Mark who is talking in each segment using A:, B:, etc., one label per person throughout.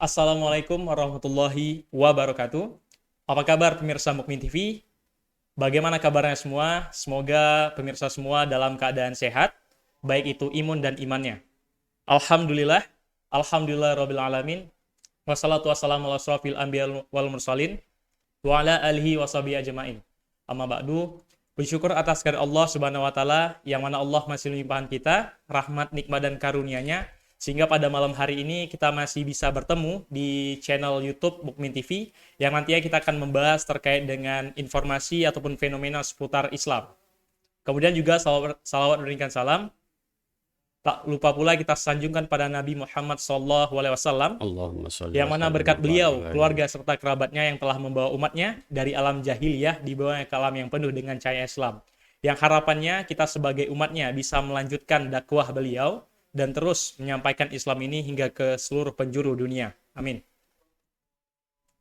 A: Assalamualaikum warahmatullahi wabarakatuh. Apa kabar pemirsa Mukmin TV? Bagaimana kabarnya semua? Semoga pemirsa semua dalam keadaan sehat, baik itu imun dan imannya. Alhamdulillah, Alhamdulillah Rabbil Alamin. Wassalatu wassalamu ala asrofil anbiya wal mursalin wa ala alihi washabihi ajmain. Amma ba'du, bersyukur atas kehadirat Allah Subhanahu wa taala yang mana Allah masih melimpahkan kita rahmat, nikmat dan karunia-Nya sehingga pada malam hari ini kita masih bisa bertemu di channel YouTube Mukmin TV yang nantinya kita akan membahas terkait dengan informasi ataupun fenomena seputar Islam. Kemudian juga salawat dan salam. Tak lupa pula kita sanjungkan pada Nabi Muhammad SAW
B: Allahumma sholli
A: yang
B: wa
A: mana
B: sallim
A: berkat
B: wa barik
A: beliau,
B: alaihi.
A: keluarga serta kerabatnya yang telah membawa umatnya dari alam jahiliyah dibawanya ke alam yang penuh dengan cahaya Islam. Yang harapannya kita sebagai umatnya bisa melanjutkan dakwah beliau dan terus menyampaikan Islam ini hingga ke seluruh penjuru dunia. Amin.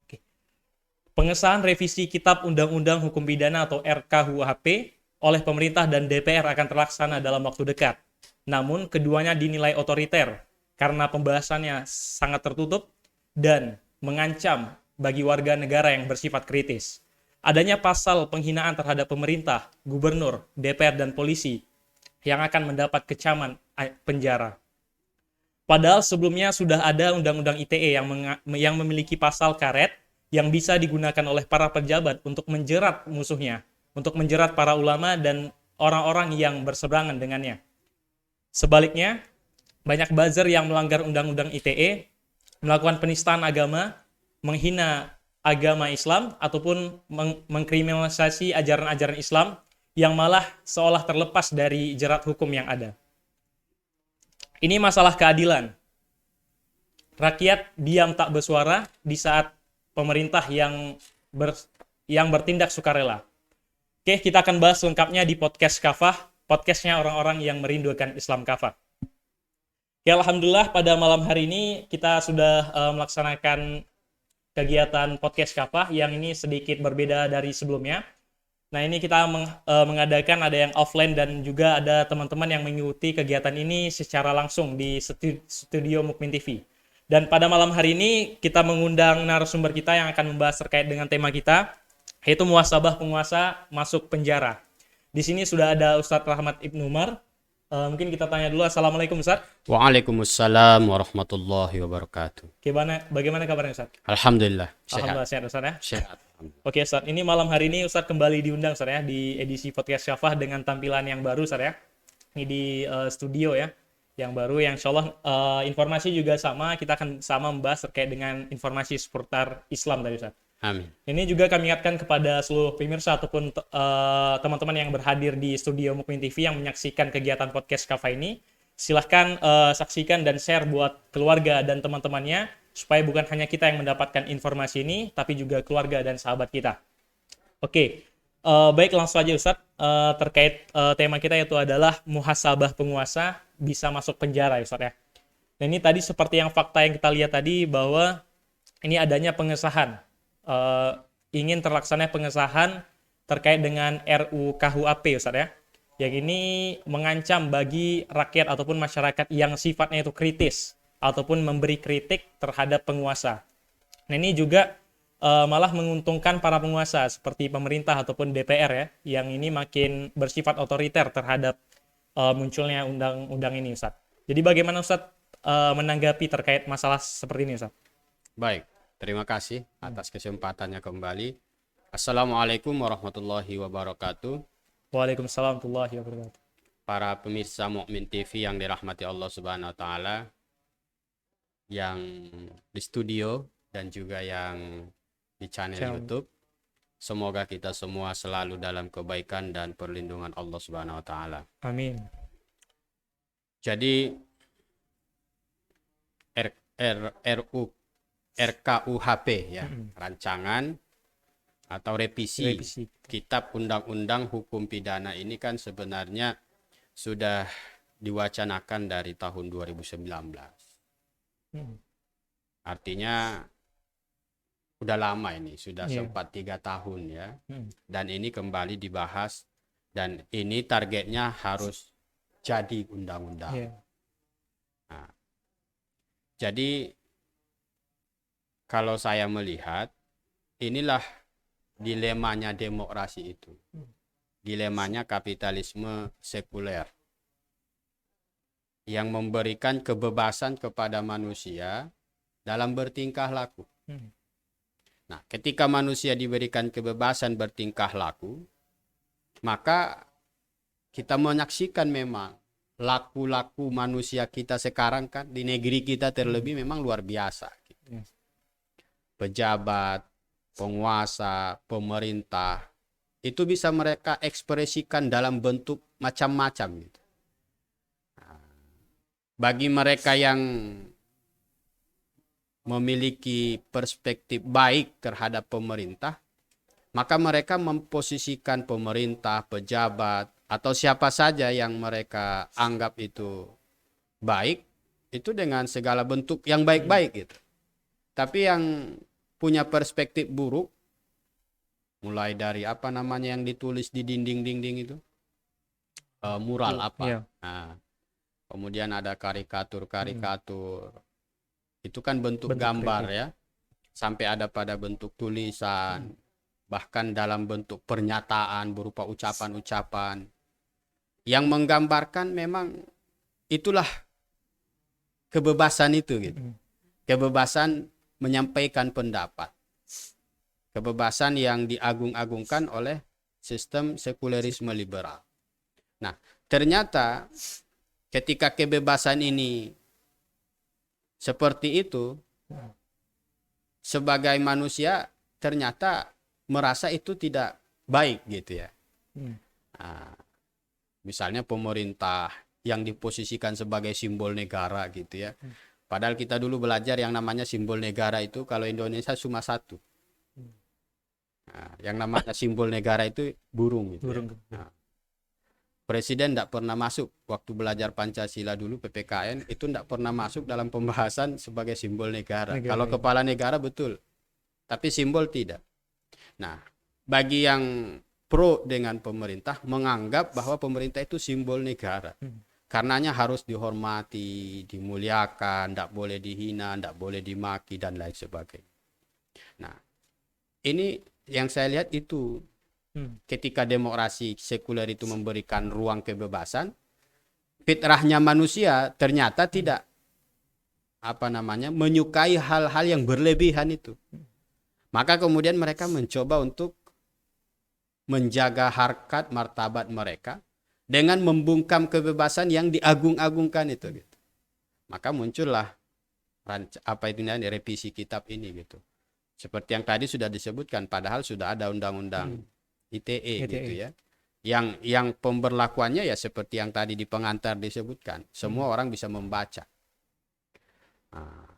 A: Oke. Pengesahan revisi Kitab Undang-Undang Hukum Pidana atau RKUHP oleh pemerintah dan DPR akan terlaksana dalam waktu dekat. Namun keduanya dinilai otoriter karena pembahasannya sangat tertutup dan mengancam bagi warga negara yang bersifat kritis. Adanya pasal penghinaan terhadap pemerintah, gubernur, DPR, dan polisi yang akan mendapat kecaman penjara. Padahal sebelumnya sudah ada Undang-Undang ITE yang memiliki pasal karet yang bisa digunakan oleh para pejabat untuk menjerat musuhnya, untuk menjerat para ulama dan orang-orang yang berseberangan dengannya. Sebaliknya, banyak buzzer yang melanggar Undang-Undang ITE, melakukan penistaan agama, menghina agama Islam, ataupun mengkriminalisasi ajaran-ajaran Islam yang malah seolah terlepas dari jerat hukum yang ada. Ini masalah keadilan. Rakyat diam tak bersuara di saat pemerintah yang bertindak sukarela. Oke, kita akan bahas lengkapnya di podcast Kafah, podcastnya orang-orang yang merindukan Islam Kafah. Ya, alhamdulillah pada malam hari ini kita sudah melaksanakan kegiatan podcast Kafah yang ini sedikit berbeda dari sebelumnya. Nah, ini kita mengadakan ada yang offline dan juga ada teman-teman yang mengikuti kegiatan ini secara langsung di studio Mukmin TV. Dan pada malam hari ini kita mengundang narasumber kita yang akan membahas terkait dengan tema kita, yaitu muhasabah penguasa masuk penjara. Di sini sudah ada Ustadz Rahmat Ibnu Umar. Mungkin kita tanya dulu. Assalamualaikum Ustadz.
B: Waalaikumsalam warahmatullahi wabarakatuh.
A: Bagaimana kabarnya Ustadz?
B: Alhamdulillah sehat.
A: Alhamdulillah sehat Ustadz ya.
B: Sehat.
A: Oke Ustadz, ini malam hari ini Ustadz kembali diundang Ustadz ya di edisi podcast Syafah dengan tampilan yang baru Ustadz ya. Ini di studio ya, yang baru yang insya Allah informasi juga sama, kita akan sama membahas terkait dengan informasi seputar Islam tadi Ustadz.
B: Amin.
A: Ini juga kami ingatkan kepada seluruh pemirsa ataupun teman-teman yang berhadir di studio Mukmin TV yang menyaksikan kegiatan podcast Kafa ini. Silahkan saksikan dan share buat keluarga dan teman-temannya supaya bukan hanya kita yang mendapatkan informasi ini, tapi juga keluarga dan sahabat kita. Oke, baik langsung aja Ustadz, terkait tema kita yaitu adalah muhasabah penguasa bisa masuk penjara Ustadz ya. Nah ini tadi seperti yang fakta yang kita lihat tadi bahwa ini adanya pengesahan. Ingin terlaksananya pengesahan terkait dengan RUKUHP Ustadz ya, yang ini mengancam bagi rakyat ataupun masyarakat yang sifatnya itu kritis ataupun memberi kritik terhadap penguasa. Nah ini juga malah menguntungkan para penguasa seperti pemerintah ataupun DPR ya, yang ini makin bersifat otoriter terhadap munculnya undang-undang ini Ustadz. Jadi bagaimana Ustadz menanggapi terkait masalah seperti ini Ustadz?
B: Baik, terima kasih atas kesempatannya kembali. Assalamualaikum warahmatullahi wabarakatuh.
A: Waalaikumsalam warahmatullahi wabarakatuh.
B: Para pemirsa Mukmin TV yang dirahmati Allah Subhanahu wa taala, yang di studio dan juga yang di channel YouTube. Semoga kita semua selalu dalam kebaikan dan perlindungan Allah Subhanahu wa taala.
A: Amin.
B: Jadi RKUHP ya, rancangan atau revisi Kitab Undang-Undang Hukum Pidana ini kan sebenarnya sudah diwacanakan dari tahun 2019. Artinya udah lama ini, sudah sempat 3 tahun ya. Dan ini kembali dibahas dan ini targetnya harus jadi undang-undang. Nah, jadi kalau saya melihat, inilah dilemanya demokrasi itu. Dilemanya kapitalisme sekuler yang memberikan kebebasan kepada manusia dalam bertingkah laku. Nah, ketika manusia diberikan kebebasan bertingkah laku, maka kita menyaksikan memang laku-laku manusia kita sekarang kan di negeri kita terlebih memang luar biasa. Pejabat, penguasa, pemerintah, itu bisa mereka ekspresikan dalam bentuk macam-macam gitu. Bagi mereka yang memiliki perspektif baik terhadap pemerintah, maka mereka memposisikan pemerintah, pejabat, atau siapa saja yang mereka anggap itu baik, itu dengan segala bentuk yang baik-baik gitu. Tapi yang punya perspektif buruk, mulai dari apa namanya yang ditulis di dinding-dinding itu, mural apa. Nah, kemudian ada karikatur-karikatur. Itu kan bentuk gambar kritik. Ya. Sampai ada pada bentuk tulisan. Bahkan dalam bentuk pernyataan berupa ucapan-ucapan. Yang menggambarkan memang itulah kebebasan itu gitu. Kebebasan menyampaikan pendapat. Kebebasan yang diagung-agungkan oleh sistem sekulerisme liberal. Nah, ternyata ketika kebebasan ini seperti itu, sebagai manusia ternyata merasa itu tidak baik gitu ya. Nah, misalnya pemerintah yang diposisikan sebagai simbol negara gitu ya. Padahal kita dulu belajar yang namanya simbol negara itu kalau Indonesia cuma satu. Nah, yang namanya simbol negara itu burung gitu. Burung. Ya. Nah, Presiden tidak pernah masuk waktu belajar Pancasila dulu PPKN itu tidak pernah masuk dalam pembahasan sebagai simbol negara. Kalau kepala negara betul, tapi simbol tidak. Nah, bagi yang pro dengan pemerintah menganggap bahwa pemerintah itu simbol negara. Karenanya harus dihormati, dimuliakan, tidak boleh dihina, tidak boleh dimaki dan lain sebagainya. Nah, ini yang saya lihat itu. Ketika demokrasi sekuler itu memberikan ruang kebebasan, fitrahnya manusia ternyata tidak menyukai hal-hal yang berlebihan itu. Maka kemudian mereka mencoba untuk menjaga harkat martabat mereka dengan membungkam kebebasan yang diagung-agungkan itu gitu. Maka muncullah revisi kitab ini gitu. Seperti yang tadi sudah disebutkan, padahal sudah ada undang-undang ITE gitu ya. Yang pemberlakuannya ya seperti yang tadi di pengantar disebutkan. Semua orang bisa membaca. Nah,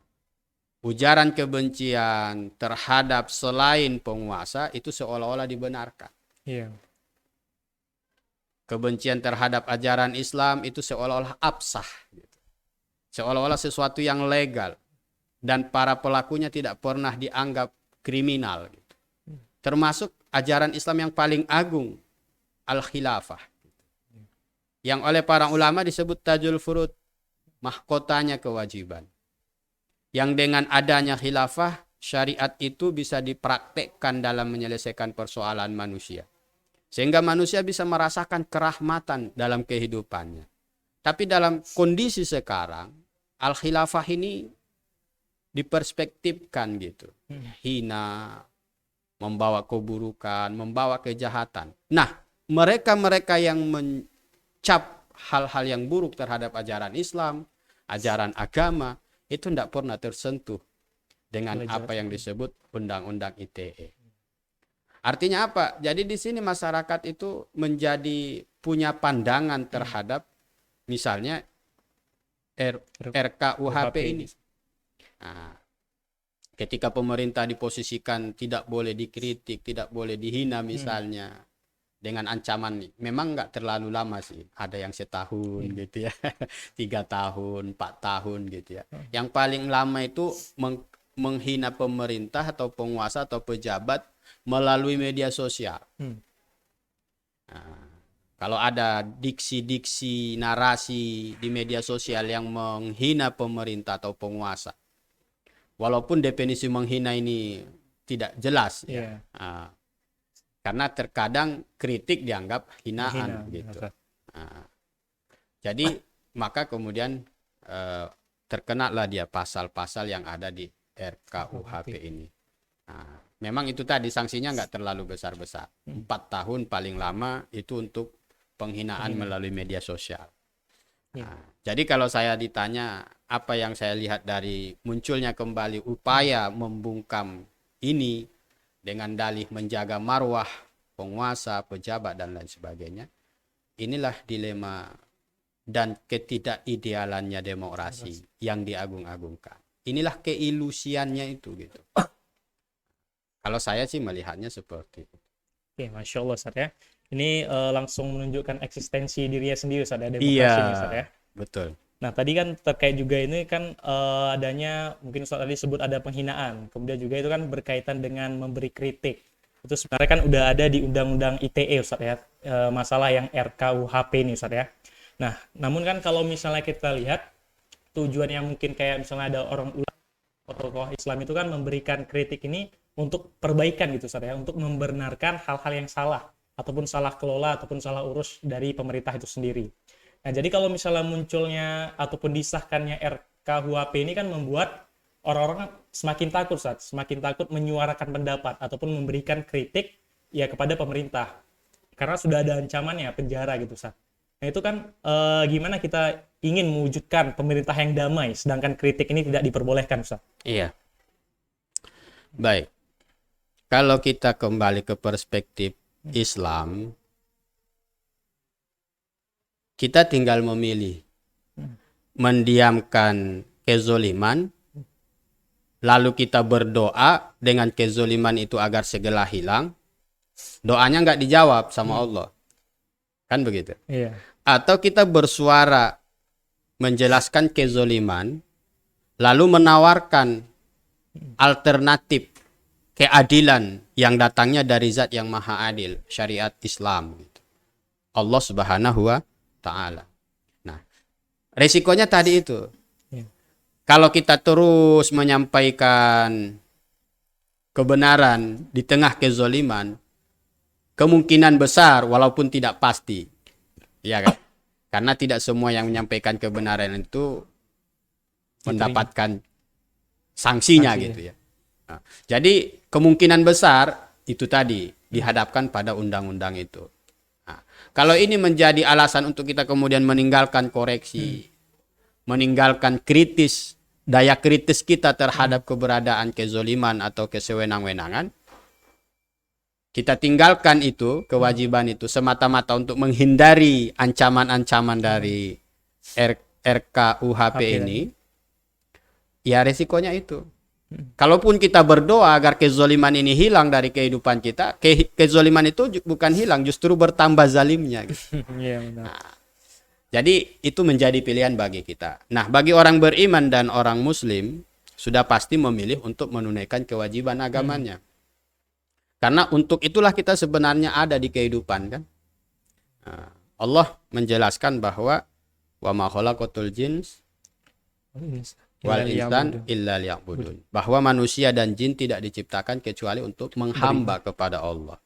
B: ujaran kebencian terhadap selain penguasa itu seolah-olah dibenarkan. Kebencian terhadap ajaran Islam itu seolah-olah absah. Gitu. Seolah-olah sesuatu yang legal. Dan para pelakunya tidak pernah dianggap kriminal. Gitu. Termasuk ajaran Islam yang paling agung, Al-Khilafah. Yang oleh para ulama disebut Tajul Furud, mahkotanya kewajiban. Yang dengan adanya khilafah, syariat itu bisa dipraktekkan dalam menyelesaikan persoalan manusia. Sehingga manusia bisa merasakan kerahmatan dalam kehidupannya. Tapi dalam kondisi sekarang, Al-Khilafah ini diperspektifkan gitu. Hina, membawa keburukan, membawa kejahatan. Nah, mereka-mereka yang mencap hal-hal yang buruk terhadap ajaran Islam, ajaran agama, itu tidak pernah tersentuh dengan apa yang disebut Undang-Undang ITE. Artinya apa? Jadi di sini masyarakat itu menjadi punya pandangan terhadap misalnya RKUHP ini. Nah, ketika pemerintah diposisikan tidak boleh dikritik, tidak boleh dihina misalnya dengan ancaman, memang nggak terlalu lama sih, ada yang setahun gitu ya, 3 tahun, 4 tahun gitu ya. Yang paling lama itu menghina pemerintah atau penguasa atau pejabat melalui media sosial. Nah, kalau ada diksi-diksi narasi di media sosial yang menghina pemerintah atau penguasa, Walaupun definisi menghina ini tidak jelas
A: Iya.
B: ya. Karena terkadang kritik dianggap
A: Menghina,
B: hinaan gitu.
A: Ustaz.
B: Jadi maka kemudian terkenalah dia pasal-pasal yang ada di RKUHP ini. Memang itu tadi sanksinya nggak terlalu besar-besar. 4 tahun paling lama itu untuk penghinaan melalui media sosial. Jadi kalau saya ditanya apa yang saya lihat dari munculnya kembali upaya membungkam ini dengan dalih menjaga marwah penguasa, pejabat dan lain sebagainya, inilah dilema dan ketidakidealannya demokrasi yang diagung-agungkan. Inilah keilusiannya itu gitu. Kalau saya sih melihatnya seperti itu.
A: Oke, Masya Allah, Ustaz ya. Ini langsung menunjukkan eksistensi dirinya sendiri, Ustaz ya, demokrasi ini, Ustaz ya.
B: Betul.
A: Nah, tadi kan terkait juga ini kan adanya, mungkin Ustaz tadi sebut ada penghinaan. Kemudian juga itu kan berkaitan dengan memberi kritik. Itu sebenarnya kan udah ada di Undang-Undang ITE, Ustaz ya. Masalah yang RKUHP ini, Ustaz ya. Nah, namun kan kalau misalnya kita lihat, tujuan yang mungkin kayak misalnya ada orang ulama atau tokoh Islam itu kan memberikan kritik ini untuk perbaikan gitu, Ustaz ya. Untuk membenarkan hal-hal yang salah. Ataupun salah kelola, ataupun salah urus dari pemerintah itu sendiri. Nah, jadi kalau misalnya munculnya ataupun disahkannya RKUHP ini kan membuat orang-orang semakin takut, Ustaz, semakin takut menyuarakan pendapat ataupun memberikan kritik ya kepada pemerintah. Karena sudah ada ancamannya penjara gitu, Ustaz. Nah, itu kan gimana kita ingin mewujudkan pemerintah yang damai sedangkan kritik ini tidak diperbolehkan, Ustaz.
B: Iya. Baik. Kalau kita kembali ke perspektif Islam, kita tinggal memilih mendiamkan kezoliman, lalu kita berdoa dengan kezoliman itu agar segera hilang. Doanya nggak dijawab sama Allah, kan begitu?
A: Iya.
B: Atau kita bersuara menjelaskan kezoliman, lalu menawarkan alternatif keadilan yang datangnya dari zat yang maha adil, syariat Islam. Allah Subhanahu wa Ta'ala. Nah, resikonya tadi itu. Kalau kita terus menyampaikan kebenaran di tengah kezoliman, kemungkinan besar walaupun tidak pasti. Ya kan? Karena tidak semua yang menyampaikan kebenaran itu mendapatkan sanksinya gitu ya. Nah, jadi kemungkinan besar itu tadi dihadapkan pada undang-undang itu. Nah, kalau ini menjadi alasan untuk kita kemudian meninggalkan koreksi, meninggalkan daya kritis kita terhadap keberadaan kezoliman atau kesewenang-wenangan, kita tinggalkan itu, kewajiban itu semata-mata untuk menghindari ancaman-ancaman dari RKUHP ini, ya resikonya itu. Kalaupun kita berdoa agar kezoliman ini hilang dari kehidupan kita, kezoliman itu bukan hilang, justru bertambah zalimnya. Gitu. Nah, jadi itu menjadi pilihan bagi kita. Nah, bagi orang beriman dan orang muslim, sudah pasti memilih untuk menunaikan kewajiban agamanya. Karena untuk itulah kita sebenarnya ada di kehidupan, kan? Nah, Allah menjelaskan bahwa wa ma khalaqatul jins wal insan illa liya'budun. Bahwa manusia dan jin tidak diciptakan kecuali untuk menghamba kepada Allah.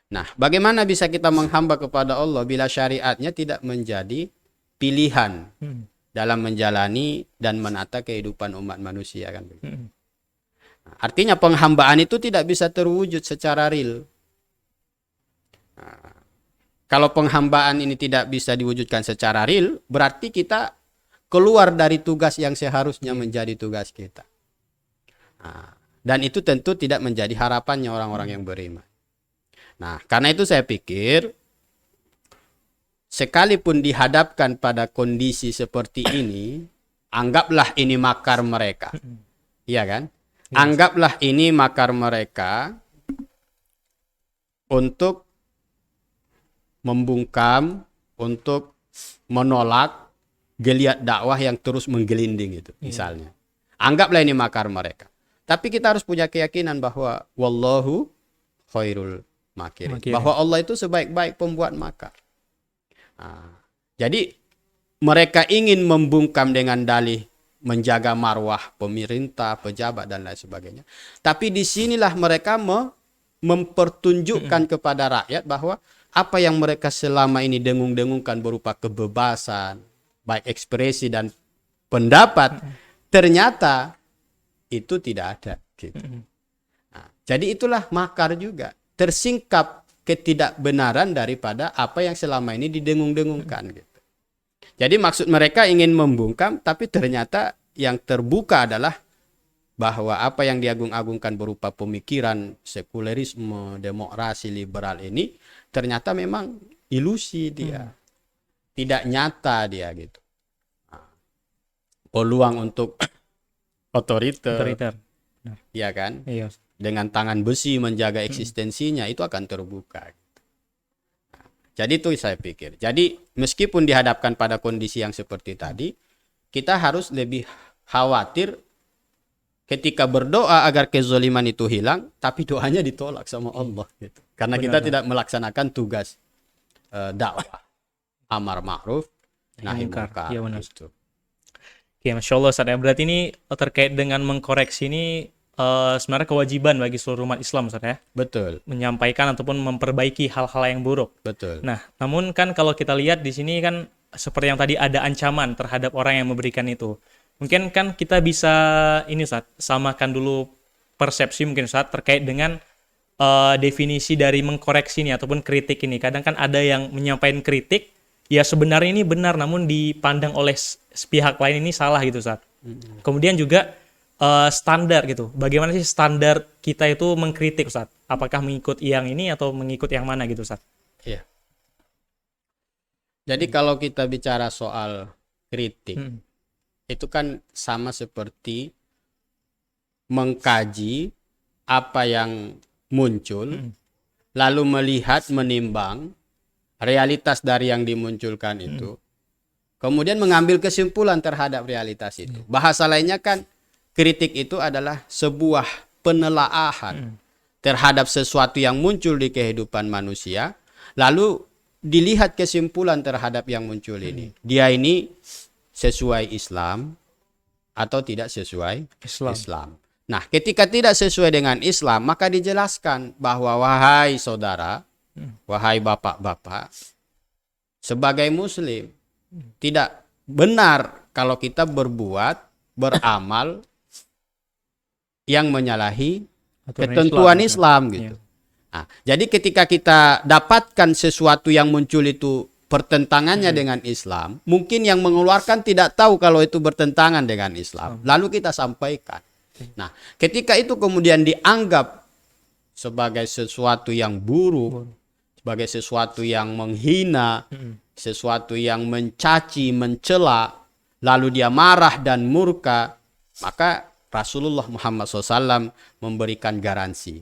B: Nah, bagaimana bisa kita menghamba kepada Allah bila syariatnya tidak menjadi pilihan dalam menjalani dan menata kehidupan umat manusia, kan? Nah, artinya penghambaan itu tidak bisa terwujud secara real. Nah, kalau penghambaan ini tidak bisa diwujudkan secara real, berarti kita keluar dari tugas yang seharusnya menjadi tugas kita. Nah, dan itu tentu tidak menjadi harapannya orang-orang yang beriman. Nah, karena itu saya pikir, sekalipun dihadapkan pada kondisi seperti ini, anggaplah ini makar mereka. Iya kan? Anggaplah ini makar mereka untuk membungkam, untuk menolak geliat dakwah yang terus menggelinding itu, misalnya. Anggaplah ini makar mereka. Tapi kita harus punya keyakinan bahwa wallahu khairul makirin. Bahwa Allah itu sebaik-baik pembuat makar. Nah, jadi mereka ingin membungkam dengan dalih menjaga marwah pemerintah, pejabat dan lain sebagainya. Tapi disinilah mereka mempertunjukkan kepada rakyat bahwa apa yang mereka selama ini dengung-dengungkan berupa kebebasan, baik ekspresi dan pendapat, ternyata itu tidak ada. Gitu. Nah, jadi itulah makar juga. Tersingkap ketidakbenaran daripada apa yang selama ini didengung-dengungkan. Gitu. Jadi maksud mereka ingin membungkam, tapi ternyata yang terbuka adalah bahwa apa yang diagung-agungkan berupa pemikiran sekulerisme, demokrasi, liberal ini ternyata memang ilusi dia. Tidak nyata dia gitu. Peluang untuk otoriter. Ya kan?
A: Iya.
B: Dengan tangan besi menjaga eksistensinya itu akan terbuka. Jadi itu saya pikir. Jadi meskipun dihadapkan pada kondisi yang seperti tadi, kita harus lebih khawatir ketika berdoa agar kezaliman itu hilang, tapi doanya ditolak sama Allah. Gitu. Karena kita tidak melaksanakan tugas dakwah, amar ma'ruf, nahi munkar.
A: Ya, benar.
B: Gitu.
A: Ya, Masya Allah, Ustaz. Berarti ini terkait dengan mengkoreksi ini sebenarnya kewajiban bagi seluruh umat Islam, Ustaz ya.
B: Betul.
A: Menyampaikan ataupun memperbaiki hal-hal yang buruk.
B: Betul.
A: Nah, namun kan kalau kita lihat di sini kan seperti yang tadi ada ancaman terhadap orang yang memberikan itu. Mungkin kan kita bisa ini Ustaz, samakan dulu persepsi mungkin Ustaz terkait dengan definisi dari mengkoreksi ini ataupun kritik ini. Kadang kan ada yang menyampaikan kritik, ya sebenarnya ini benar namun dipandang oleh pihak lain ini salah gitu Ustaz. Kemudian juga standar gitu. Bagaimana sih standar kita itu mengkritik Ustaz? Apakah mengikut yang ini atau mengikut yang mana gitu Ustaz?
B: Iya. Jadi kalau kita bicara soal kritik, itu kan sama seperti mengkaji apa yang muncul, lalu melihat, menimbang realitas dari yang dimunculkan itu, kemudian mengambil kesimpulan terhadap realitas itu. Bahasa lainnya kan kritik itu adalah sebuah penelaahan terhadap sesuatu yang muncul di kehidupan manusia, lalu dilihat kesimpulan terhadap yang muncul ini. Dia ini sesuai Islam atau tidak sesuai Islam. Nah, ketika tidak sesuai dengan Islam, maka dijelaskan bahwa wahai saudara, wahai bapak-bapak, sebagai muslim, tidak benar kalau kita berbuat, beramal yang menyalahi ketentuan Islam gitu. Nah, jadi ketika kita dapatkan sesuatu yang muncul itu pertentangannya dengan Islam, mungkin yang mengeluarkan tidak tahu kalau itu bertentangan dengan Islam. Lalu kita sampaikan. Nah, ketika itu kemudian dianggap sebagai sesuatu yang buruk, sebagai sesuatu yang menghina, sesuatu yang mencaci, mencela, lalu dia marah dan murka, maka Rasulullah Muhammad SAW memberikan garansi.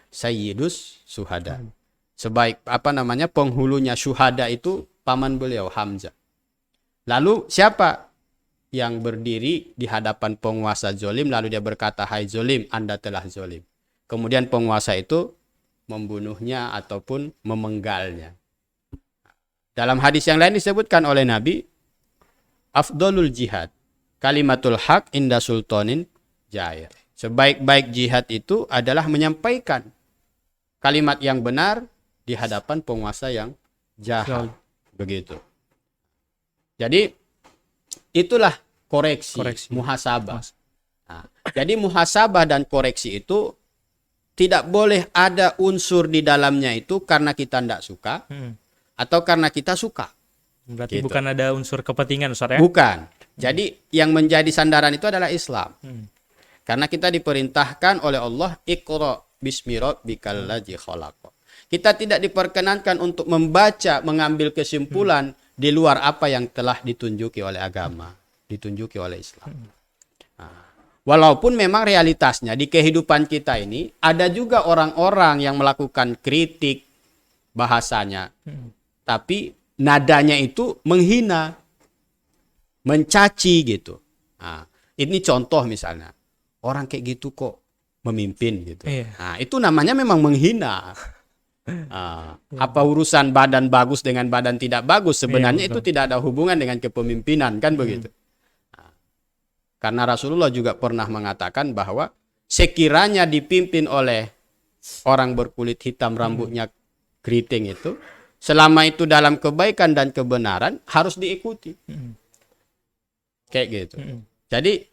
B: Sayyidus Syuhada. Sebaik penghulunya syuhada itu paman beliau Hamzah. Lalu siapa yang berdiri di hadapan penguasa zolim lalu dia berkata, hai zolim, Anda telah zolim. Kemudian penguasa itu membunuhnya ataupun memenggalnya. Dalam hadis yang lain disebutkan oleh Nabi, afdolul jihad kalimatul haq inda sultanin jair. Sebaik-baik jihad itu adalah menyampaikan kalimat yang benar di hadapan penguasa yang jahat. Begitu. Jadi itulah koreksi. Muhasabah. Nah, jadi muhasabah dan koreksi itu tidak boleh ada unsur di dalamnya itu karena kita tidak suka atau karena kita suka.
A: Berarti bukan ada unsur kepentingan Ustaz ya?
B: Bukan. Jadi yang menjadi sandaran itu adalah Islam. Karena kita diperintahkan oleh Allah, Iqra bismi rabbikal ladzi khalaq. Kita tidak diperkenankan untuk membaca, mengambil kesimpulan di luar apa yang telah ditunjuki oleh agama, ditunjuki oleh Islam. Nah, walaupun memang realitasnya di kehidupan kita ini ada juga orang-orang yang melakukan kritik bahasanya, tapi nadanya itu menghina, mencaci gitu. Nah, ini contoh misalnya. Orang kayak gitu kok memimpin gitu. Nah, itu namanya memang menghina. Apa urusan badan bagus dengan badan tidak bagus? Sebenarnya itu tidak ada hubungan dengan kepemimpinan kan begitu. Karena Rasulullah juga pernah mengatakan bahwa sekiranya dipimpin oleh orang berkulit hitam rambutnya keriting itu, selama itu dalam kebaikan dan kebenaran harus diikuti. Kayak gitu. Jadi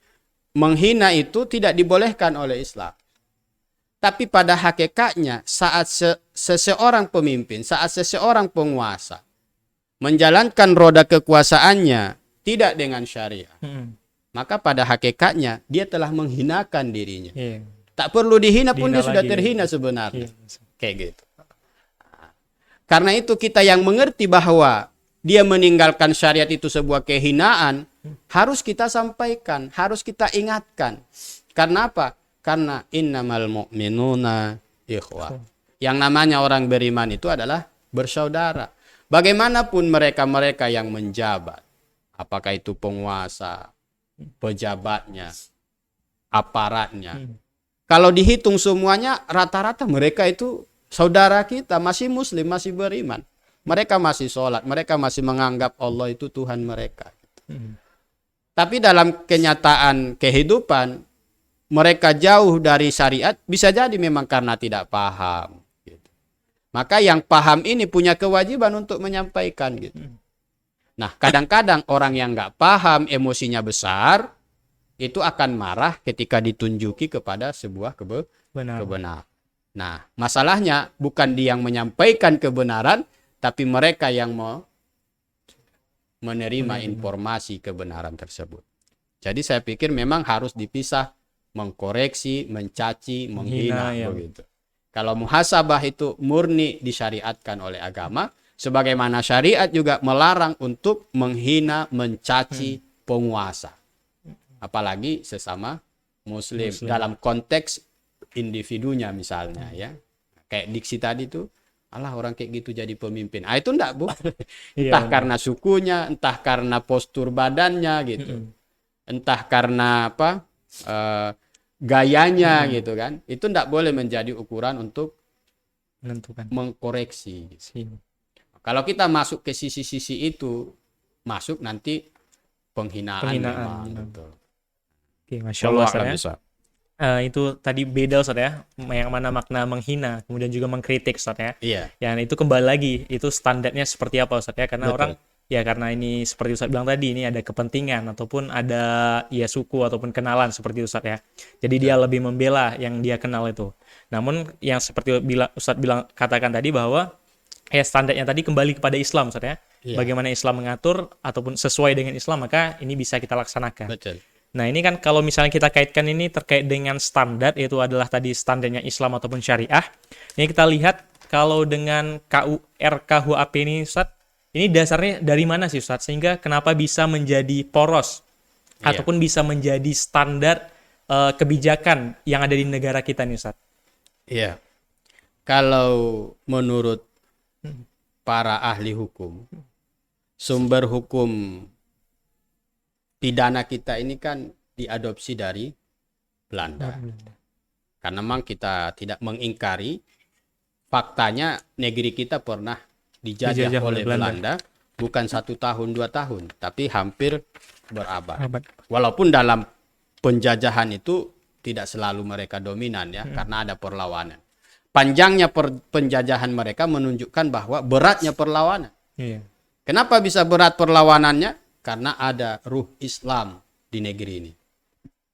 B: menghina itu tidak dibolehkan oleh Islam. Tapi pada hakikatnya saat seseorang pemimpin, saat seseorang penguasa menjalankan roda kekuasaannya tidak dengan syariah, maka pada hakikatnya dia telah menghinakan dirinya. Tak perlu dihina pun dia sudah terhina sebenarnya. Kayak gitu. Karena itu kita yang mengerti bahwa dia meninggalkan syariat itu sebuah kehinaan, harus kita sampaikan, harus kita ingatkan. Karena apa? Karena innamal mu'minuna ikhwah. Yang namanya orang beriman itu adalah bersaudara. Bagaimanapun mereka-mereka yang menjabat, apakah itu penguasa, pejabatnya, aparatnya. Kalau dihitung semuanya, rata-rata mereka itu saudara kita, masih muslim, masih beriman. Mereka masih sholat, mereka masih menganggap Allah itu Tuhan mereka. Tapi dalam kenyataan kehidupan, mereka jauh dari syariat, bisa jadi memang karena tidak paham. Gitu. Maka yang paham ini punya kewajiban untuk menyampaikan. Gitu. Nah, kadang-kadang orang yang nggak paham, emosinya besar, itu akan marah ketika ditunjuki kepada sebuah kebenaran. Nah, masalahnya bukan dia yang menyampaikan kebenaran, tapi mereka yang mau menerima informasi kebenaran tersebut. Jadi saya pikir memang harus dipisah mengkoreksi, mencaci, menghina begitu. Kalau muhasabah itu murni disyariatkan oleh agama, sebagaimana syariat juga melarang untuk menghina, mencaci penguasa. Apalagi sesama muslim. Dalam konteks individunya misalnya ya. Kayak diksi tadi tuh, alah orang kayak gitu jadi pemimpin. Ah itu enggak, Bu. Entah karena sukunya, entah karena postur badannya gitu. Entah karena apa? Gayanya gitu kan. Itu enggak boleh menjadi ukuran untuk menentukan, mengkoreksi. Kalau kita masuk ke sisi-sisi itu, masuk nanti penghinaan. Memang, gitu.
A: Oke, Masya Allah, Ustaz ya. Itu tadi beda Ustaz ya, yang mana makna menghina, kemudian juga mengkritik Ustaz ya.
B: Iya.
A: Yang itu kembali lagi, itu standarnya seperti apa Ustaz ya, karena orang, ya karena ini seperti Ustaz bilang tadi, ini ada kepentingan, ataupun ada ya suku, ataupun kenalan seperti Ustaz ya. Jadi dia lebih membela yang dia kenal itu. Namun yang seperti Ustaz katakan tadi bahwa, ya standarnya tadi kembali kepada Islam Ustaz ya. Bagaimana Islam mengatur, ataupun sesuai dengan Islam, maka ini bisa kita laksanakan.
B: Betul.
A: Nah ini kan kalau misalnya kita kaitkan ini terkait dengan standar, yaitu adalah tadi standarnya Islam ataupun syariah. Ini kita lihat kalau dengan RKUHP ini Ustaz, ini dasarnya dari mana sih Ustaz? Sehingga kenapa bisa menjadi poros ataupun bisa menjadi standar kebijakan yang ada di negara kita nih Ustaz?
B: Iya. Kalau menurut para ahli hukum, sumber hukum pidana kita ini kan diadopsi dari Belanda. Karena memang kita tidak mengingkari faktanya negeri kita pernah dijajah oleh Belanda. Bukan 1 tahun, 2 tahun, tapi hampir berabad. Walaupun dalam penjajahan itu tidak selalu mereka dominan ya, karena ada perlawanan. Panjangnya penjajahan mereka menunjukkan bahwa beratnya perlawanan. Kenapa bisa berat perlawanannya? Karena ada ruh Islam di negeri ini.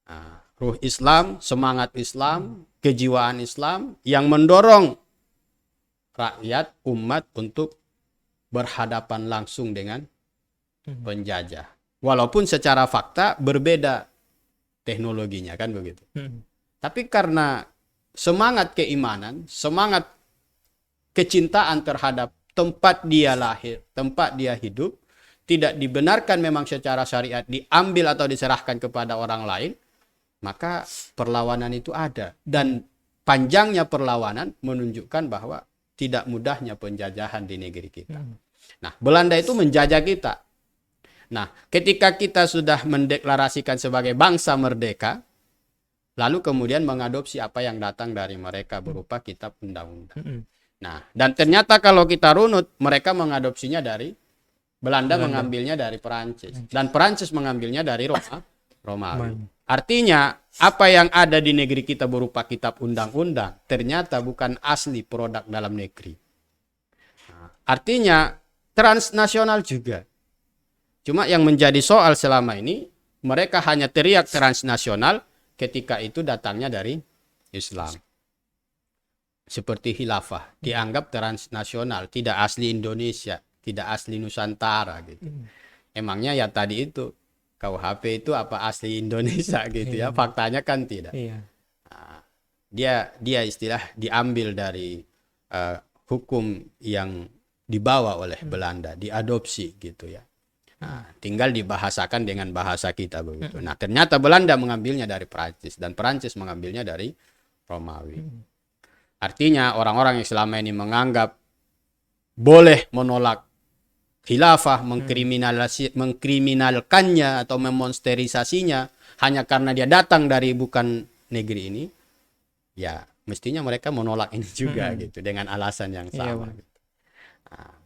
B: Nah, ruh Islam, semangat Islam, kejiwaan Islam yang mendorong rakyat, umat untuk berhadapan langsung dengan penjajah. Walaupun secara fakta berbeda teknologinya, kan begitu. Tapi karena semangat keimanan, semangat kecintaan terhadap tempat dia lahir, tempat dia hidup, tidak dibenarkan memang secara syariat diambil atau diserahkan kepada orang lain, maka perlawanan itu ada. Dan panjangnya perlawanan menunjukkan bahwa tidak mudahnya penjajahan di negeri kita. Nah, Belanda itu menjajah kita. Nah, ketika kita sudah mendeklarasikan sebagai bangsa merdeka, lalu kemudian mengadopsi apa yang datang dari mereka berupa kitab undang-undang. Nah, dan ternyata kalau kita runut, mereka mengadopsinya dari Belanda mengambilnya dari Perancis. Dan Perancis mengambilnya dari Romawi.
A: Romawi.
B: Artinya apa yang ada di negeri kita berupa kitab undang-undang ternyata bukan asli produk dalam negeri. Artinya transnasional juga. Cuma yang menjadi soal selama ini, mereka hanya teriak transnasional ketika itu datangnya dari Islam. Seperti khilafah, dianggap transnasional, tidak asli Indonesia, tidak asli Nusantara gitu. Emangnya ya tadi itu KUHP itu apa asli Indonesia gitu ya? Faktanya kan tidak.
A: Iya.
B: Dia istilah diambil dari hukum yang dibawa oleh Belanda, diadopsi gitu ya. Nah, tinggal dibahasakan dengan bahasa kita begitu. Nah, ternyata Belanda mengambilnya dari Perancis dan Perancis mengambilnya dari Romawi. Artinya orang-orang yang selama ini menganggap boleh menolak khilafah, mengkriminalkannya atau memonsterisasinya hanya karena dia datang dari bukan negeri ini, ya mestinya mereka menolak ini juga gitu dengan alasan yang sama.
A: Iya,
B: gitu. Nah,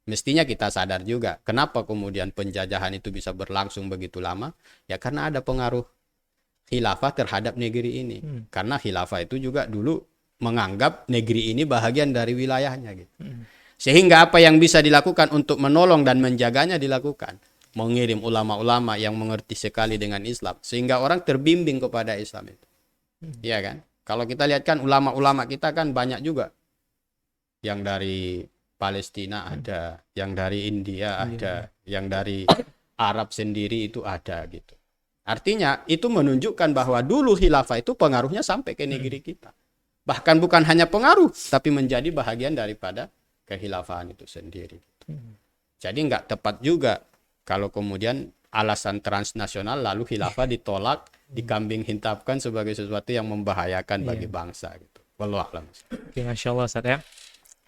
B: mestinya kita sadar juga kenapa kemudian penjajahan itu bisa berlangsung begitu lama, ya karena ada pengaruh khilafah terhadap negeri ini. Karena khilafah itu juga dulu menganggap negeri ini bahagian dari wilayahnya gitu. Sehingga apa yang bisa dilakukan untuk menolong dan menjaganya dilakukan. Mengirim ulama-ulama yang mengerti sekali dengan Islam. Sehingga orang terbimbing kepada Islam itu. Iya kan? Kalau kita lihat kan ulama-ulama kita kan banyak juga. Yang dari Palestina ada. Yang dari India ada. Yang dari Arab sendiri itu ada gitu. Artinya itu menunjukkan bahwa dulu khilafah itu pengaruhnya sampai ke negeri kita. Bahkan bukan hanya pengaruh, tapi menjadi bahagian daripada kehilafahan itu sendiri. Jadi nggak tepat juga kalau kemudian alasan transnasional lalu khilafah ditolak, dikambing hitamkan sebagai sesuatu yang membahayakan bagi bangsa. Gitu. Wallahualam.
A: Oke, Masya Allah Ustaz ya.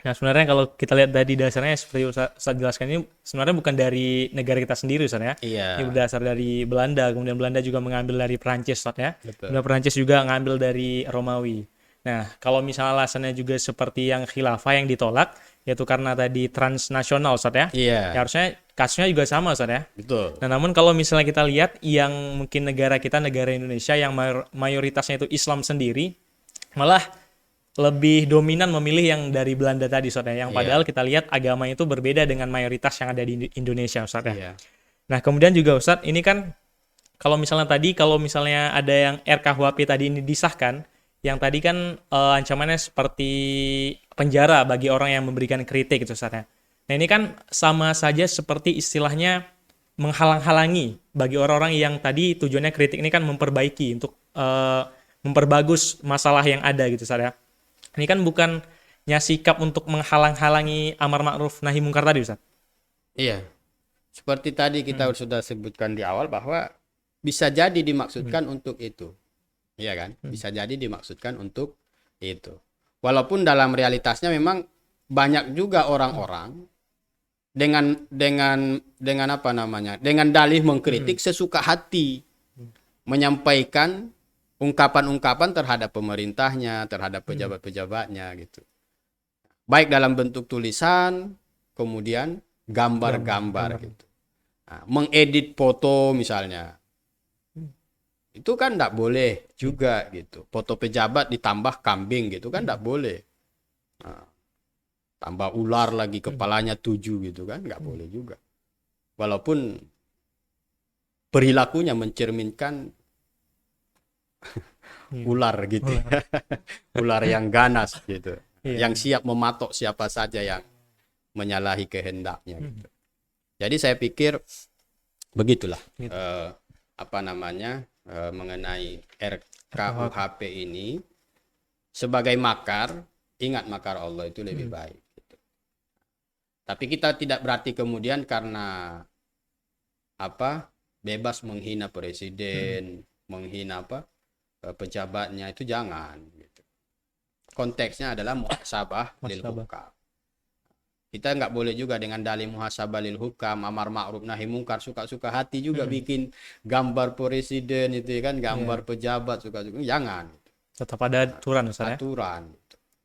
A: Nah sebenarnya kalau kita lihat tadi dasarnya seperti Ustaz jelaskan ini sebenarnya bukan dari negara kita sendiri Ustaz ya.
B: Iya.
A: Ini berdasar dari Belanda, kemudian Belanda juga mengambil dari Perancis Ustaz ya.
B: Betul.
A: Kemudian Perancis juga ngambil dari Romawi. Nah kalau misalnya alasannya juga seperti yang khilafah yang ditolak, yaitu karena tadi transnasional Ustaz ya.
B: Iya.
A: Ya harusnya kasusnya juga sama Ustaz ya.
B: Betul.
A: Nah, namun kalau misalnya kita lihat yang mungkin negara kita, negara Indonesia yang mayoritasnya itu Islam sendiri, malah lebih dominan memilih yang dari Belanda tadi Ustaz ya. Yang padahal kita lihat agama itu berbeda dengan mayoritas yang ada di Indonesia Ustaz ya.
B: Iya.
A: Nah, kemudian juga Ustaz, ini kan kalau misalnya ada yang RKUHP tadi ini disahkan, yang tadi kan ancamannya seperti penjara bagi orang yang memberikan kritik gitu Ustaz ya. Nah ini kan sama saja seperti istilahnya menghalang-halangi bagi orang-orang yang tadi tujuannya kritik ini kan memperbaiki untuk memperbagus masalah yang ada gitu Ustaz ya. Ini kan bukannya sikap untuk menghalang-halangi amar ma'ruf nahi mungkar tadi Ustaz.
B: Iya. Seperti tadi kita sudah sebutkan di awal bahwa bisa jadi dimaksudkan untuk itu. Iya kan? Bisa jadi dimaksudkan untuk itu. Walaupun dalam realitasnya memang banyak juga orang-orang dengan apa namanya? Dengan dalih mengkritik sesuka hati menyampaikan ungkapan-ungkapan terhadap pemerintahnya, terhadap pejabat-pejabatnya gitu. Baik dalam bentuk tulisan, kemudian gambar-gambar gitu. Nah, mengedit foto misalnya. Itu kan enggak boleh juga gitu. Foto pejabat ditambah kambing gitu kan enggak boleh. Nah, tambah ular lagi kepalanya 7 gitu kan enggak boleh juga. Walaupun perilakunya mencerminkan ular gitu. Ular yang ganas gitu. Yang siap mematok siapa saja yang menyalahi kehendaknya gitu. Jadi saya pikir begitulah mengenai RKUHP ini sebagai makar, ingat makar Allah itu lebih baik gitu. Tapi kita tidak berarti kemudian karena bebas menghina presiden, menghina pejabatnya itu jangan gitu. Konteksnya adalah muhasabah lil hukam. Kita nggak boleh juga dengan dalih muhasabah lil hukam, amar ma'ruf nahi mungkar, suka-suka hati juga bikin gambar presiden itu kan, gambar pejabat suka-suka, jangan.
A: Tetap ada aturan Ustaz ya.
B: Aturan.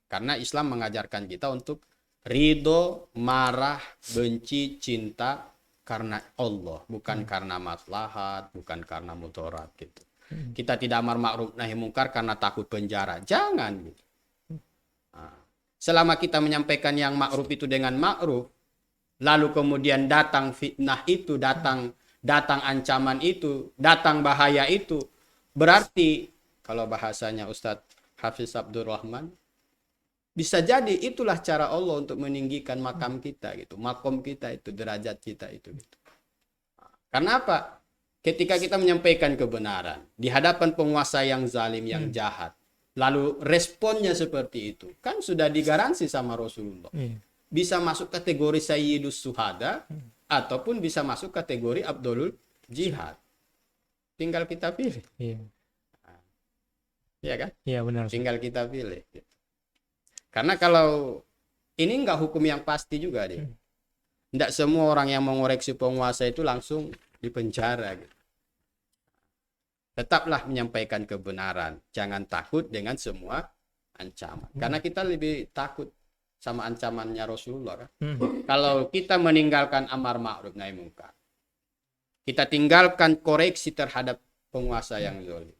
B: Karena Islam mengajarkan kita untuk ridho, marah, benci, cinta karena Allah, bukan karena maslahat, bukan karena mudarat gitu. Kita tidak amar ma'ruf nahi mungkar karena takut penjara. Jangan gitu. Nah, selama kita menyampaikan yang ma'ruf itu dengan ma'ruf, lalu kemudian datang fitnah itu, datang ancaman itu, datang bahaya itu, berarti kalau bahasanya Ustadz Hafiz Abdurrahman, bisa jadi itulah cara Allah untuk meninggikan makam kita gitu, makom kita itu, derajat kita itu gitu. Karena apa? Ketika kita menyampaikan kebenaran di hadapan penguasa yang zalim, yang jahat, lalu responnya seperti itu, kan sudah digaransi sama Rasulullah. Bisa masuk kategori Sayyidus Suhada, ataupun bisa masuk kategori Abdulul Jihad. Tinggal kita pilih. Iya kan?
A: Iya benar.
B: Tinggal kita pilih. Karena kalau ini enggak hukum yang pasti juga dia. Tidak semua orang yang mengoreksi penguasa itu langsung dipenjara gitu. Tetaplah menyampaikan kebenaran. Jangan takut dengan semua ancaman. Karena kita lebih takut sama ancamannya Rasulullah kan. Kalau kita meninggalkan amar ma'ruf nahi mungkar, kita tinggalkan koreksi terhadap penguasa yang zalim,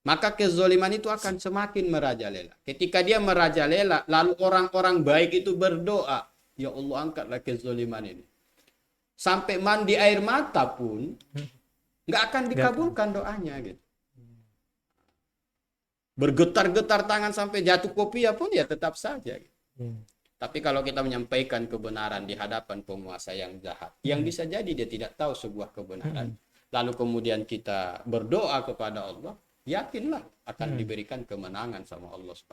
B: maka kezaliman itu akan semakin merajalela. Ketika dia merajalela, lalu orang-orang baik itu berdoa, ya Allah angkatlah kezaliman ini. Sampai mandi air mata pun nggak akan dikabulkan doanya gitu. Bergetar-getar tangan sampai jatuh kopiah pun ya tetap saja gitu. Tapi kalau kita menyampaikan kebenaran di hadapan penguasa yang jahat, yang bisa jadi dia tidak tahu sebuah kebenaran, lalu kemudian kita berdoa kepada Allah, yakinlah akan diberikan kemenangan sama Allah SWT.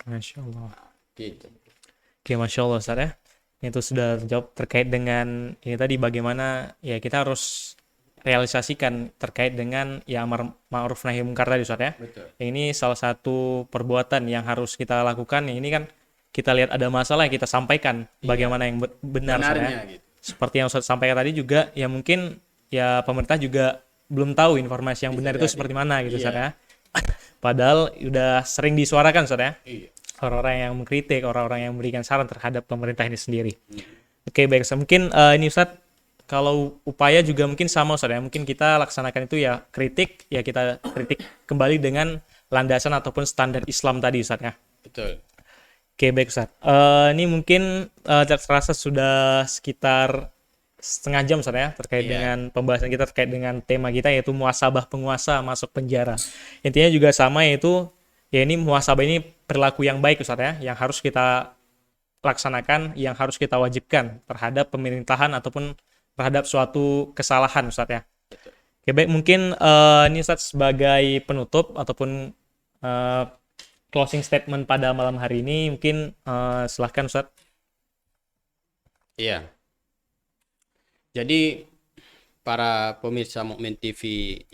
A: Masya Allah.
B: Nah, gitu.
A: Oke, Masya Allah Ustaz ya. Itu sudah terjawab terkait dengan ini tadi bagaimana ya kita harus realisasikan terkait dengan ya amar ma'ruf nahi mungkar tadi Ustaz ya.
B: Betul.
A: Ini salah satu perbuatan yang harus kita lakukan. Ini kan kita lihat ada masalah yang kita sampaikan bagaimana yang benar Ustaz ya.
B: Gitu.
A: Seperti yang Ustaz sampaikan tadi juga ya mungkin ya pemerintah juga belum tahu informasi yang benar itu seperti mana gitu Ustaz ya. Padahal udah sering disuarakan Ustaz ya. Orang-orang yang mengkritik, orang-orang yang memberikan saran terhadap pemerintah ini sendiri. Oke, baik Ustaz. Mungkin ini Ustaz kalau upaya juga mungkin sama Ustaz ya. Mungkin kita laksanakan itu ya kritik, ya kita kritik kembali dengan landasan ataupun standar Islam tadi Ustaz ya.
B: Betul.
A: Oke, baik Ustaz. Ini mungkin terasa sudah sekitar setengah jam Ustaz ya terkait dengan pembahasan kita terkait dengan tema kita yaitu muhasabah penguasa masuk penjara. Intinya juga sama yaitu ya ini muhasabah ini perilaku yang baik Ustaz ya yang harus kita laksanakan, yang harus kita wajibkan terhadap pemerintahan ataupun terhadap suatu kesalahan Ustaz ya. Oke, baik mungkin ini Ustaz sebagai penutup ataupun closing statement pada malam hari ini mungkin silahkan Ustaz.
B: Iya. Jadi para pemirsa Mukmin TV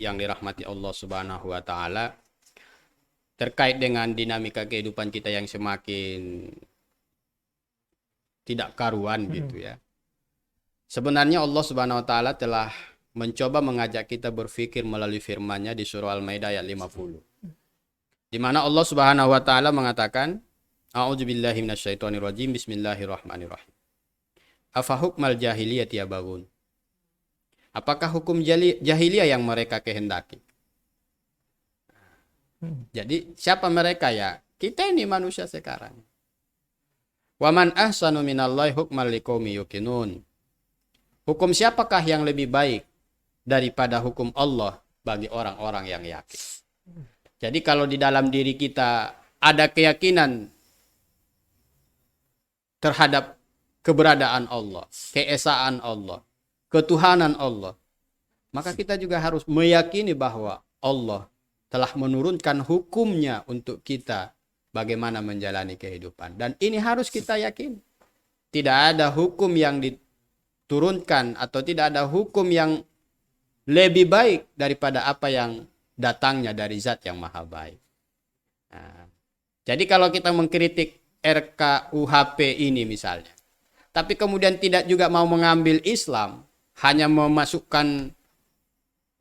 B: yang dirahmati Allah Subhanahu wa taala, terkait dengan dinamika kehidupan kita yang semakin tidak karuan gitu ya. Sebenarnya Allah Subhanahu wa taala telah mencoba mengajak kita berpikir melalui firman-Nya di surah Al-Maidah ayat 50. Di mana Allah Subhanahu wa taala mengatakan, A'udzubillahi minasyaitonirrajim, bismillahirrahmanirrahim. Afa hukmal jahiliyati yabghun. Apakah hukum jahiliyah yang mereka kehendaki? Jadi siapa mereka ya? Kita ini manusia sekarang. Wa man ahsanu minallahi hukman liqaumi yuqinun. Hukum siapakah yang lebih baik daripada hukum Allah bagi orang-orang yang yakin? Jadi kalau di dalam diri kita ada keyakinan terhadap keberadaan Allah, keesaan Allah, ketuhanan Allah, maka kita juga harus meyakini bahwa Allah telah menurunkan hukumnya untuk kita bagaimana menjalani kehidupan. Dan ini harus kita yakini. Tidak ada hukum yang diturunkan atau tidak ada hukum yang lebih baik daripada apa yang datangnya dari zat yang maha baik. Nah, jadi kalau kita mengkritik RKUHP ini misalnya, tapi kemudian tidak juga mau mengambil Islam, hanya memasukkan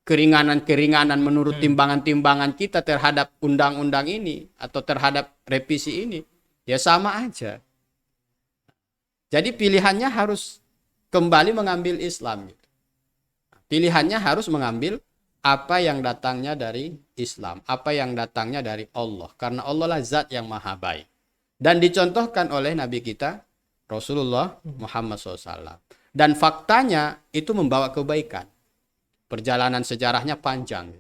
B: keringanan-keringanan menurut timbangan-timbangan kita terhadap undang-undang ini atau terhadap revisi ini, ya sama aja. Jadi pilihannya harus kembali mengambil Islam. Gitu. Pilihannya harus mengambil apa yang datangnya dari Islam, apa yang datangnya dari Allah. Karena Allah lah zat yang maha baik. Dan dicontohkan oleh Nabi kita, Rasulullah Muhammad SAW. Dan faktanya itu membawa kebaikan. Perjalanan sejarahnya panjang.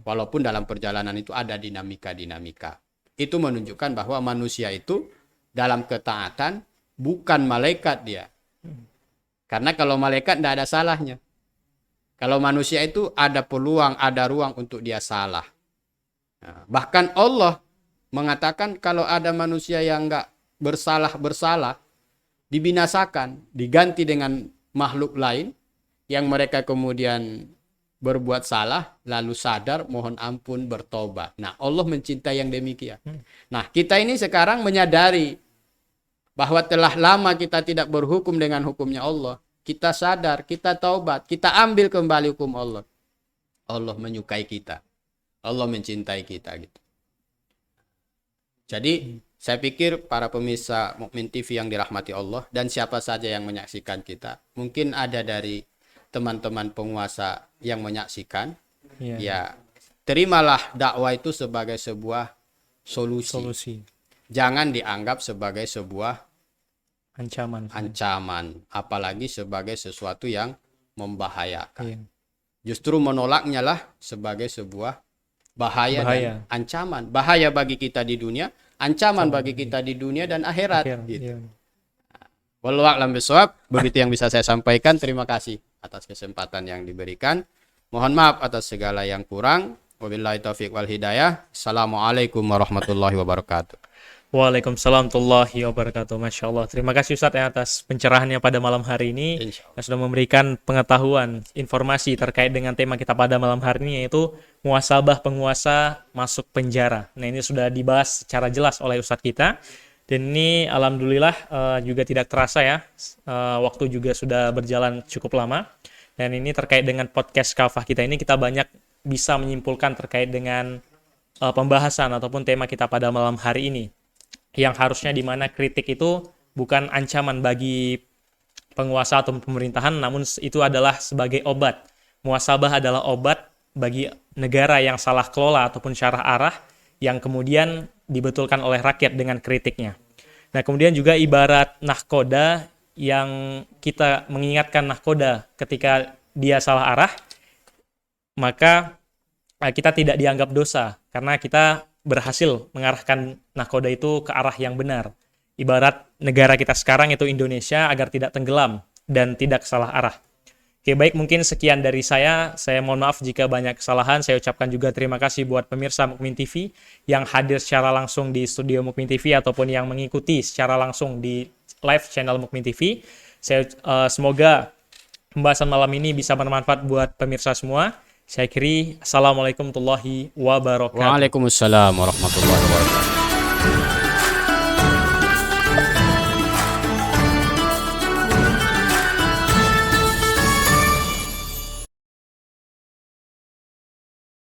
B: Walaupun dalam perjalanan itu ada dinamika-dinamika. Itu menunjukkan bahwa manusia itu dalam ketaatan bukan malaikat dia. Karena kalau malaikat tidak ada salahnya. Kalau manusia itu ada peluang, ada ruang untuk dia salah. Nah, bahkan Allah mengatakan kalau ada manusia yang enggak bersalah, dibinasakan, diganti dengan makhluk lain yang mereka kemudian berbuat salah, lalu sadar, mohon ampun, bertobat. Nah, Allah mencintai yang demikian. Nah, kita ini sekarang menyadari bahwa telah lama kita tidak berhukum dengan hukumnya Allah. Kita sadar, kita taubat, kita ambil kembali hukum Allah. Allah menyukai kita. Allah mencintai kita gitu. Jadi, saya pikir para pemirsa Mukmin TV yang dirahmati Allah dan siapa saja yang menyaksikan kita, mungkin ada dari teman-teman penguasa yang menyaksikan, ya terimalah dakwah itu sebagai sebuah solusi. Jangan dianggap sebagai sebuah ancaman, apalagi sebagai sesuatu yang membahayakan. Justru menolaknya lah sebagai sebuah bahaya. Dan ancaman. Bahaya bagi kita di dunia, ancaman bagi kita di dunia dan akhirat. Gitu. Wallahu a'lam bishawab. Begitu yang bisa saya sampaikan. Terima kasih atas kesempatan yang diberikan. Mohon maaf atas segala yang kurang. Wabillahi taufiq wal hidayah. Assalamualaikum warahmatullahi wabarakatuh.
A: Waalaikumsalam warahmatullahi wabarakatuh. Masya Allah. Terima kasih Ustadz ya atas pencerahannya pada malam hari ini. Yang sudah memberikan pengetahuan, informasi terkait dengan tema kita pada malam hari ini, yaitu muhasabah penguasa masuk penjara. Nah, ini sudah dibahas secara jelas oleh Ustadz kita. Dan ini alhamdulillah juga tidak terasa ya. Waktu juga sudah berjalan cukup lama. Dan ini terkait dengan podcast Kafah kita ini, kita banyak bisa menyimpulkan terkait dengan pembahasan ataupun tema kita pada malam hari ini. Yang harusnya di mana kritik itu bukan ancaman bagi penguasa atau pemerintahan, namun itu adalah sebagai obat. Muhasabah adalah obat bagi negara yang salah kelola ataupun syarah arah yang kemudian dibetulkan oleh rakyat dengan kritiknya. Nah, kemudian juga ibarat nahkoda yang kita mengingatkan nahkoda ketika dia salah arah, maka kita tidak dianggap dosa karena kita berhasil mengarahkan nahkoda itu ke arah yang benar. Ibarat negara kita sekarang itu Indonesia agar tidak tenggelam dan tidak salah arah. Oke, baik, mungkin sekian dari saya. Saya mohon maaf jika banyak kesalahan. Saya ucapkan juga terima kasih buat pemirsa Mukmin TV yang hadir secara langsung di studio Mukmin TV ataupun yang mengikuti secara langsung di live channel Mukmin TV. Semoga pembahasan malam ini bisa bermanfaat buat pemirsa semua. Saya akhiri. Assalamualaikum warahmatullahi wabarakatuh.
B: Waalaikumsalam warahmatullahi wabarakatuh.